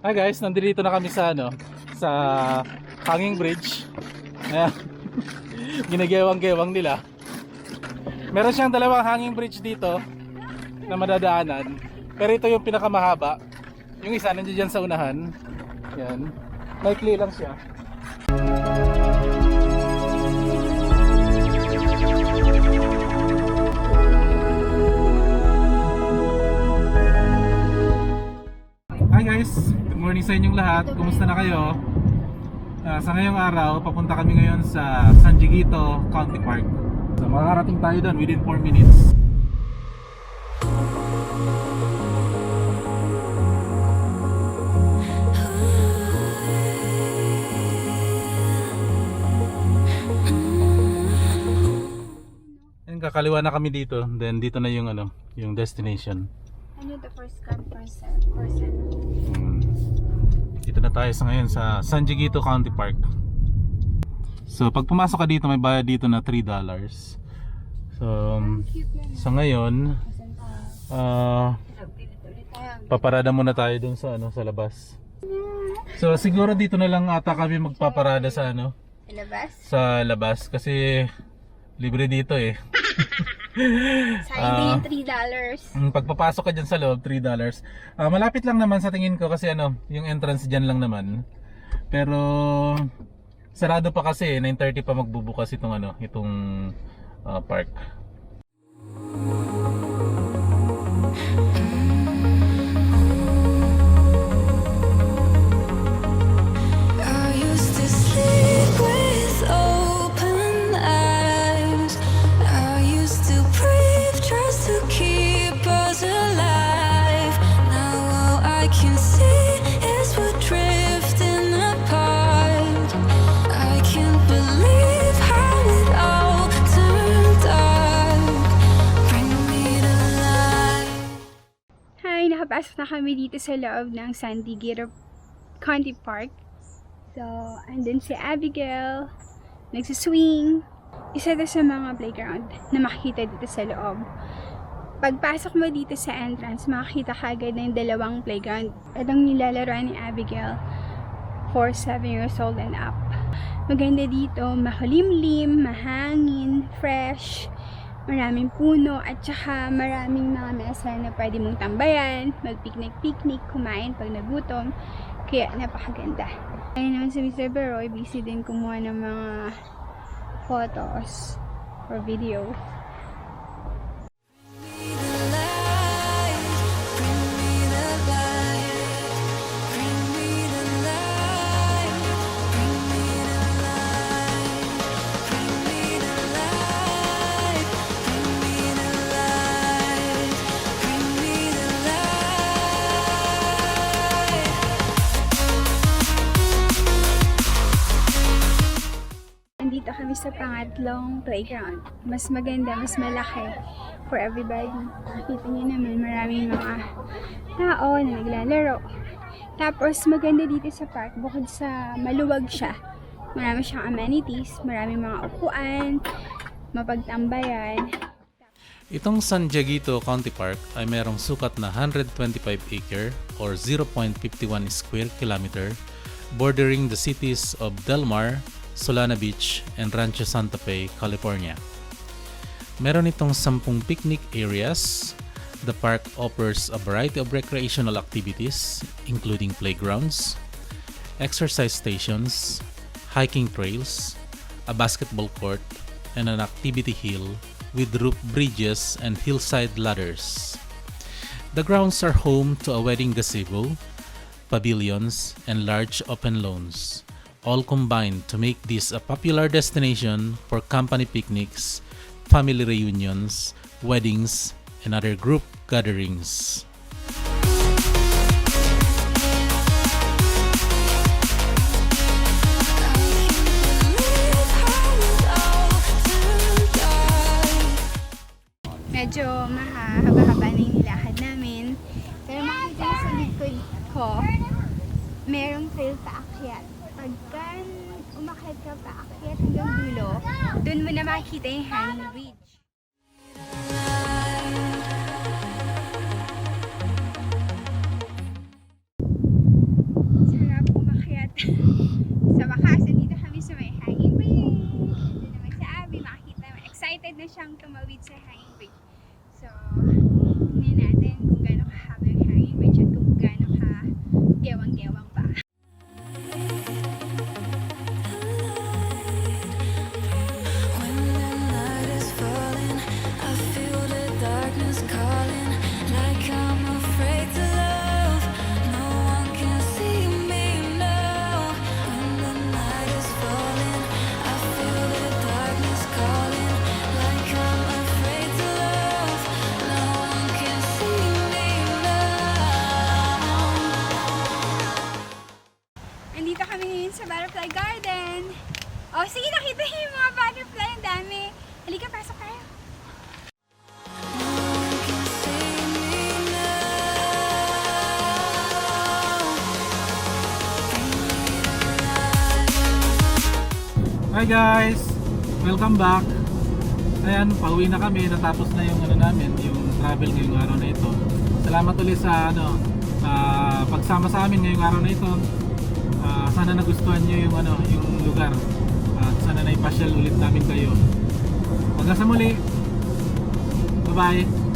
Hi guys, nandito na kami sa sa hanging bridge. Ayan. Ginagewang-gewang nila. Meron siyang dalawang hanging bridge dito na madadaanan. Pero ito yung pinakamahaba. Yung isa nandiyan sa unahan. Yan. Maikli lang siya. Hi guys, good morning sa inyong lahat. Kumusta na kayo? Sa ngayong araw, papunta kami ngayon sa Dieguito County Park. So makakarating tayo doon within 4 minutes. Kakaliwa na kami dito, then dito na yung yung destination. Ano the first come first person? Dito na tayo sa ngayon sa Dieguito County Park. So pag pumasok ka dito, may bayad dito na $3. So sa ngayon paparada muna tayo dun sa sa labas. So siguro dito na lang ata kami magpaparada sa Labas? sa labas kasi libre dito eh. Sa hindi $3. Pagpapasok ka dyan sa loob, $3. Malapit lang naman sa tingin ko kasi yung entrance dyan lang naman. Pero sarado pa kasi 9:30 pa magbubukas itong park. Nakapasok na kami dito sa loob ng Dieguito County Park. So, andun si Abigail, nagsiswing. Isa na sa mga playground na makikita dito sa loob. Pagpasok mo dito sa entrance, makikita ka agad ng dalawang playground. Itong nilalaroan ni Abigail for 7 years old and up. Maganda dito, makulimlim, mahangin, fresh. Maraming puno at saka maraming mga mesa na pwede mong tambayan, mag-picnic, kumain pag nagutom. Kaya napakaganda. Ayun naman si Mr. Beroy, busy din kumuha ng mga photos or video. Dito kami sa pangatlong playground. Mas maganda, mas malaki for everybody. Nakita niyo naman maraming mga tao na naglalaro. Tapos maganda dito sa park, bukod sa maluwag siya, marami siyang amenities, maraming mga upuan, mapagtambayan. Itong Dieguito County Park ay mayroong sukat na 125 acre or 0.51 square kilometer bordering the cities of Mar, Solana Beach, and Rancho Santa Fe, California. Meron itong 10 picnic areas. The park offers a variety of recreational activities, including playgrounds, exercise stations, hiking trails, a basketball court, and an activity hill with roof bridges and hillside ladders. The grounds are home to a wedding gazebo, pavilions, and large open lawns, all combined to make this a popular destination for company picnics, family reunions, weddings, and other group gatherings. Medyo mahaba-haba na yung nilakad namin. Pero makikita sa likod ko, merong trail paakyat. Pagka umakyat ka paakyat hanggang dulo, dun mo na makikita yung hanging bridge. ngayon sa butterfly garden. Oh, sige, nakita niyo yung mga butterfly. Ang dami. Halika, pasok tayo. Hi guys! Welcome back! Ayan, pauwi na kami. Natapos na yung namin, yung travel ngayong araw na ito. Salamat ulit sa pagsama sa amin ngayong araw na ito. Sana nagustuhan nyo yung lugar. At sana naipasyal ulit namin kayo. Hanggang sa muli. Bye-bye!